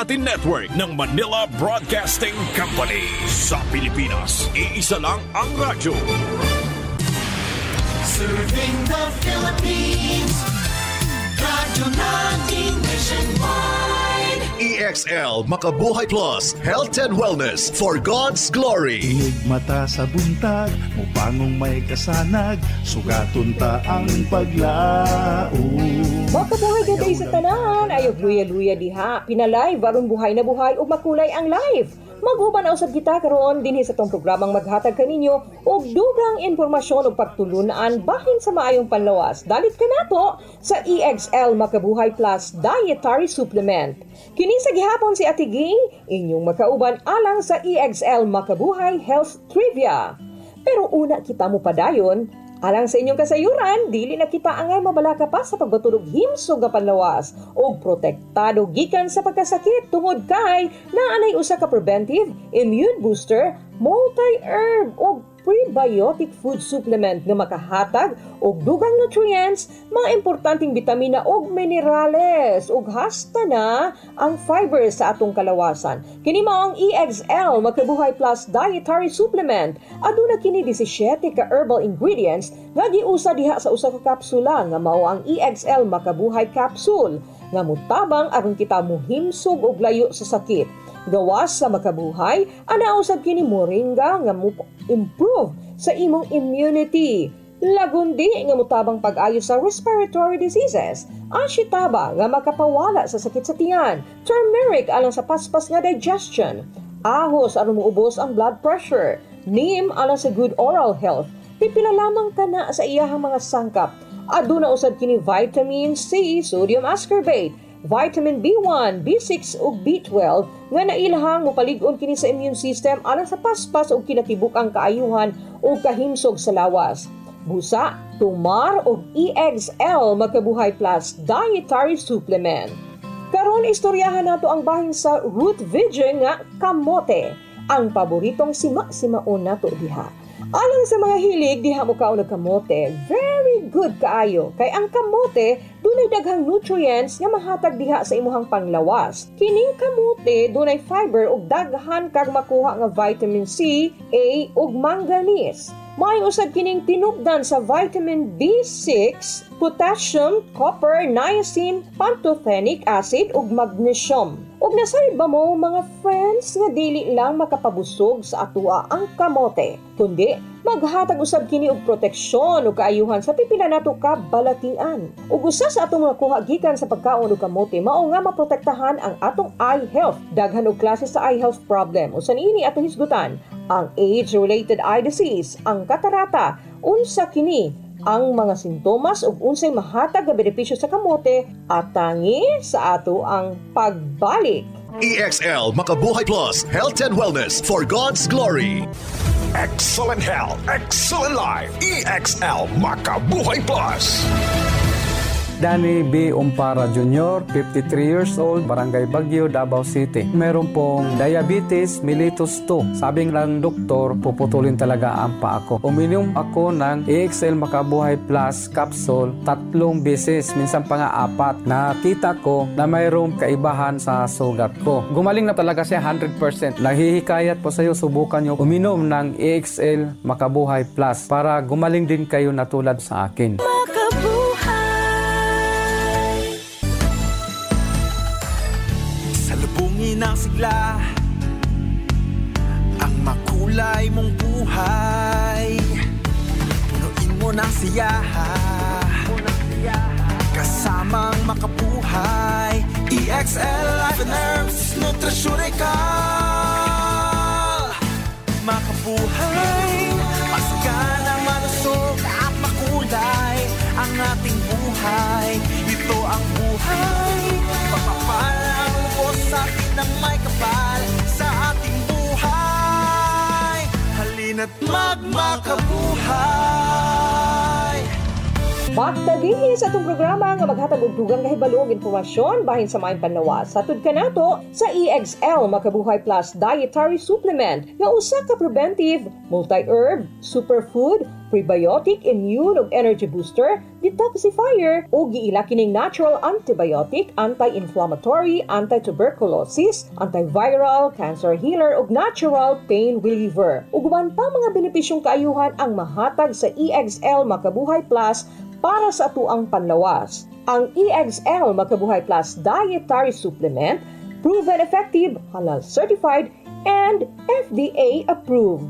natin network ng Manila Broadcasting Company. Sa Pilipinas, iisa lang ang radyo. Serving the Philippines, radyo natin nationwide. EXL Makabuhay Plus, Health and Wellness for God's Glory. Inig mata sa buntag, mupangong may kasanag, sugatun ta ang paglao. Makabuhay gaday sa tanan, ayog luya-luya diha. Pinalive, aron buhay na buhay o makulay ang live. Maghuman na usab kita karon dinhi sa tong programang maghatag kaninyo og dugang impormasyon ug pagtulunan bahin sa maayong panlawas. Dalit kanato sa EXL Makabuhay Plus Dietary Supplement. Kini sa gihapon si Ate Ging, inyong makauban alang sa EXL Makabuhay Health Trivia. Pero una kita mo padayon, alang sa inyong kasayuran, dili na kita angay mabalaka pa sa pagbatulog himsog nga panlawas o protektado gikan sa pagkasakit tungod kay naanay usa ka preventive, immune booster, multi-herb o prebiotic food supplement nga makahatag og dugang nutrients, mga importanteng bitamina ug minerales ug hasta na ang fiber sa atong kalawasan. Kini mao ang EXL Makabuhay Plus Dietary Supplement. Aduna kini 17 ka herbal ingredients nga giusa diha sa usa ka kapsula nga mao ang EXL Makabuhay Capsule nga mutabang aron kita mohimsog og layo sa sakit. Gawas sa makabuhay, ana usab kini moringa nga mo-improve sa imong immunity. Lagundi nga mutabang pag-ayo sa respiratory diseases. Ashitaba nga makapawala sa sakit sa tiyan. Turmeric alang sa paspas nga digestion. Ahos aron moubos ang blood pressure. Neem alang sa good oral health. Pipila lamang kana sa iyahang mga sangkap. Aduna usab kini vitamin C, sodium ascorbate, vitamin B1, B6 ug B12 nga nailhang mopalig-on kini sa immune system alang sa paspas ug kinatibuk-ang kaayuhan ug kahimsog sa lawas. Busa, tumar og EXL Makabuhay Plus Dietary Supplement. Karon istoryahan nato ang bahin sa root vegan nga kamote, ang paboritong sima-simaon nato diha. Alang sa mga hilig diha mo kaon og kamote, very good kaayo kay ang kamote dunay daghang nutrients nga mahatag diha sa imuhang panglawas. Kining kamote dunay fiber ug daghan kag makuha nga vitamin C, A ug manganese. May usab kining tinubdan sa vitamin B6, potassium, copper, niacin, pantothenic acid ug magnesium. Ug nasayod ba mo mga friends nga dili lang makapabusog sa atua ang kamote, kundi maghatag usab kini og proteksyon ug kaayuhan sa pipila nato ka balatian. Ug usa sa atong makuha gikan sa pagkaon og kamote mao nga maprotektahan ang atong eye health. Daghan og klase sa eye health problem. Usa niini atong hisgutan ang age-related eye disease, ang katarata, unsa kini ang mga sintomas ug unsay mahatag nga benepisyo sa kamote at tangi sa ato ang pagbalik. EXL Makabuhay Plus, Health and Wellness for God's Glory. Excellent health, excellent life. EXL Makabuhay Plus. Danny B. Umpara Jr., 53 years old, Barangay Baguio, Davao City. Meron pong diabetes mellitus 2. Sabing lang doktor, puputulin talaga ang paa ko. Uminom ako ng EXL Makabuhay Plus capsule 3 beses, minsan pa nga 4. Nakita ko na mayroong kaibahan sa sugat ko. Gumaling na talaga siya 100%. Nahihikayat po sa iyo, subukan nyo uminom ng EXL Makabuhay Plus para gumaling din kayo na tulad sa akin. Ng sigla ang makulay mong buhay, punuin mo ng siyaha kasamang makabuhay. EXL Life and Herbs Nutraceutical. Makabuhay, masaganang malusog at makulay ang ating buhay. Ito ang buhay, pagpapalang lubos sa ng may kapal sa ating buhay. Halina't magmakabuhay. Bakta din sa itong programa nga maghatag og dugang kahibalog informasyon bahin sa maayong panlawas. Satud ka nato sa EXL Makabuhay Plus Dietary Supplement nga usa ka preventive, multi-herb, superfood, prebiotic, immune ug energy booster, detoxifier ug giila kining natural antibiotic, anti-inflammatory, anti-tuberculosis, antiviral, cancer healer ug natural pain reliever. Ug uban pa mga benepisyong kaayuhan ang mahatag sa EXL Makabuhay Plus para sa atuang panlawas. Ang EXL Makabuhay Plus Dietary Supplement, proven effective, halal certified, and FDA approved.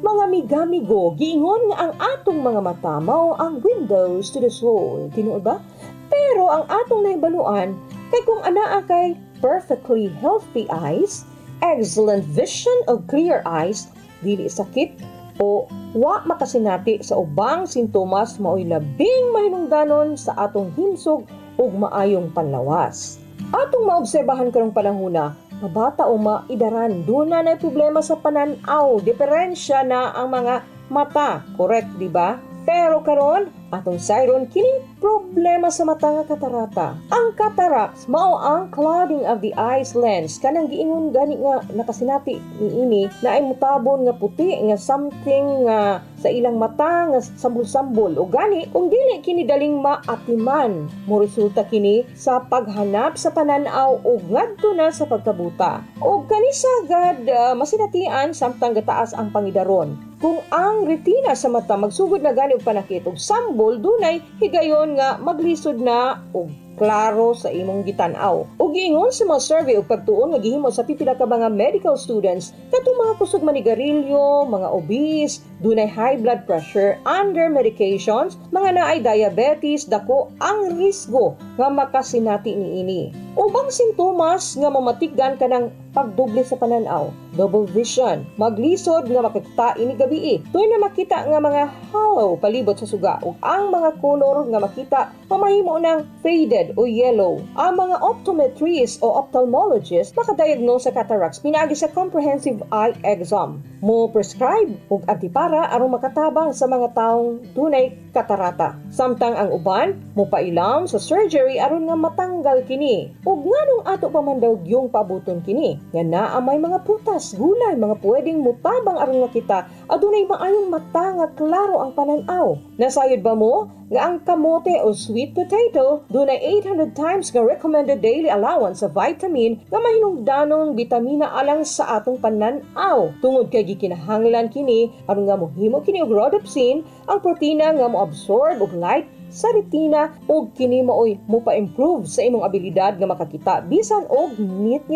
Mga miga-migo, giingon nga ang atong mga mata mao ang windows to the soul. Tinuod ba? Pero ang atong nahibaluan, kay kung anaa kay perfectly healthy eyes, excellent vision of clear eyes, dili sakit, o wa makasinati sa ubang sintomas mao'y labing mahinungdanon sa atong himsog ug maayong panlawas. Atong maobserbahan karong panahona, mabata o maidaran, doon na problema sa pananaw, diferensya na ang mga mata, correct, di ba? Pero karon atong sayron kining problema sa mata nga katarata. Ang cataracts mao ang clouding of the eyes lens, kanang giingon gani nga nakasinati niini na ay mutabon nga puti nga something sa ilang mata nga sambol-sambol o gani kung dili kini daling maatiman mo resulta kini sa paghanap sa pananaw o ngadto na sa pagkabuta. O kani sagad masinatian samtang gataas ang pangidaron. Kung ang retina sa mata magsugod na gani og panakit og sambol, dunay higayon nga maglisod na og klaro sa imong gitan-aw. Ug giingon sa mga survey ug pagtuon nga gihimo sa pipila ka mga medical students katong mga kusog manigarilyo, mga obese, dunay high blood pressure, under medications, mga naay diabetes, dako ang risgo nga makasinati niini. Ubang sintomas nga mamatigdan kanang pagdoble sa pananaw, double vision, maglisod nga makita ini gabii, tuoy na makita nga mga hollow palibot sa suga ug ang mga kolor nga makita mamahimo ng faded o yellow. Ang mga optometrist o ophthalmologist makadiagnose sa cataracts pinaagi sa comprehensive eye exam. Mo prescribe og antipara aron makatabang sa mga taong dunay katarata. Samtang ang uban mo pailam sa surgery aron nga matanggal kini. Ug nganong ato pa man daw yung pabuton kini? Nga naa may mga prutas, gulay, mga pwedeng mutabang aron nga kita adunay maayong mata nga klaro ang pananaw. Nasayod ba mo nga ang kamote o sweet potato dunay 800 times nga recommended daily allowance sa vitamin nga mahinungdanong bitamina alang sa atong pananaw. Tungod kay gikinahanglan kini aron nga mohimo kini og rhodopsin, ang protina nga moabsorb og light sa retina ug kini maoy mopa-improve sa imong abilidad nga makakita bisan og ngit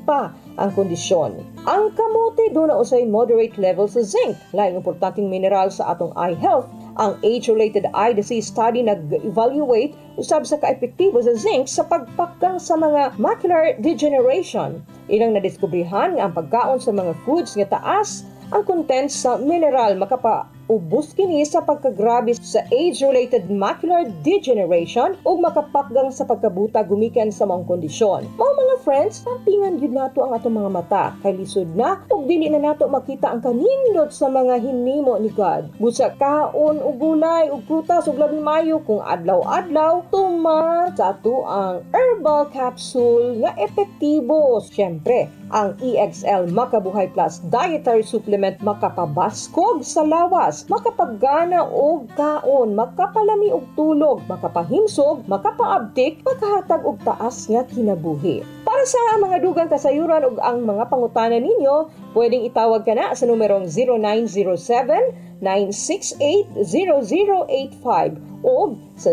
pa ang kondisyon. Ang kamote doon na usay moderate level sa zinc, laing importanteng mineral sa atong eye health. Ang age-related eye disease study nag-evaluate usab sa kaepektibo sa zinc sa pagpakgang sa mga macular degeneration. Ilang nadiskubrihan nga ang pagkaon sa mga foods nga taas ang content sa mineral makapaubos kini sa pagkagrabe sa age-related macular degeneration ug makapakgang sa pagkabuta gumikan sa mga kondisyon. Mga friends, tampingan gyud nato ang atong mga mata kay lisod na ug dili na nato makita ang kanindot sa mga hinimo ni God. Busa kaon ug gulay ug prutas ug labi mayo kung adlaw-adlaw tuma sa ato ang herbal capsule nga epektibo. Syempre, ang EXL Makabuhay Plus Dietary Supplement makapabaskog sa lawas, makapagana og kaon, makapalami og tulog, makapahimsog, makapaabtik, makahatag og taas nga kinabuhi. Para sa mga dugang kasayuran ug ang mga pangutana ninyo, pwedeng itawag ka na sa numerong 0907-968-0085 o sa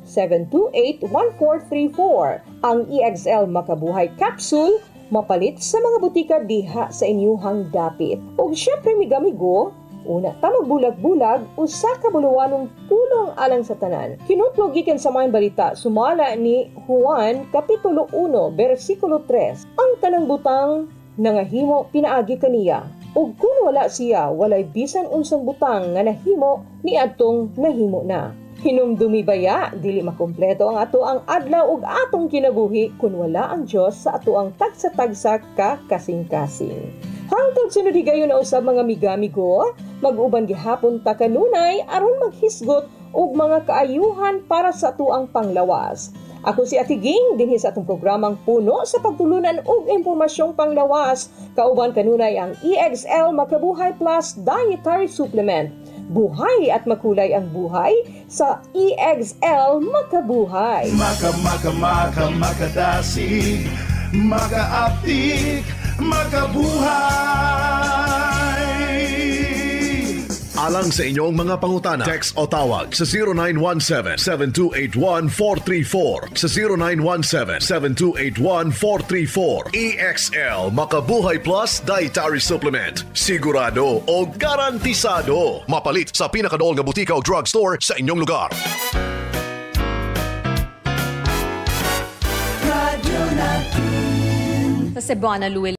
0917-728-1434. Ang EXL Makabuhay Capsule mapalit sa mga butika diha sa inyuhang dapit. Ug syempre miga-migo, una ta magbulag-bulag usa ka buluwanong pulong alang sa tanan. Kinutlog gikan sa mga balita sumala ni Juan kapitulo 1 bersikulo 3. Ang tanang butang nangahimo pinaagi kaniya. Ug kung wala siya, walay bisan unsang butang nga nahimo ni adtong nahimo na. Hinumdumi baya, dili makompleto ang ato ang adlaw ug atong kinabuhi kung wala ang Dios sa ato ang tagsa-tagsa ka kasing-kasing. Hangtod sunod higayon na usab mga miga-migo, mag-uban gihapon ta kanunay aron maghisgot ug mga kaayuhan para sa tuang panglawas. Ako si Ate Ging, dinhi sa atong programang puno sa pagtulunan og impormasyong panglawas. Kauban kanunay ang EXL Makabuhay Plus Dietary Supplement. Buhay at makulay ang buhay sa EXL Makabuhay. Makadasig, makaaptik, makabuhay. Alang sa inyong mga pangutana, text o tawag sa 0917-7281-434, sa 0917-7281-434. EXL Makabuhay Plus Dietary Supplement. Sigurado o garantisado. Mapalit sa pinakadool nga butika o drugstore sa inyong lugar. Sa Cebuana, Luel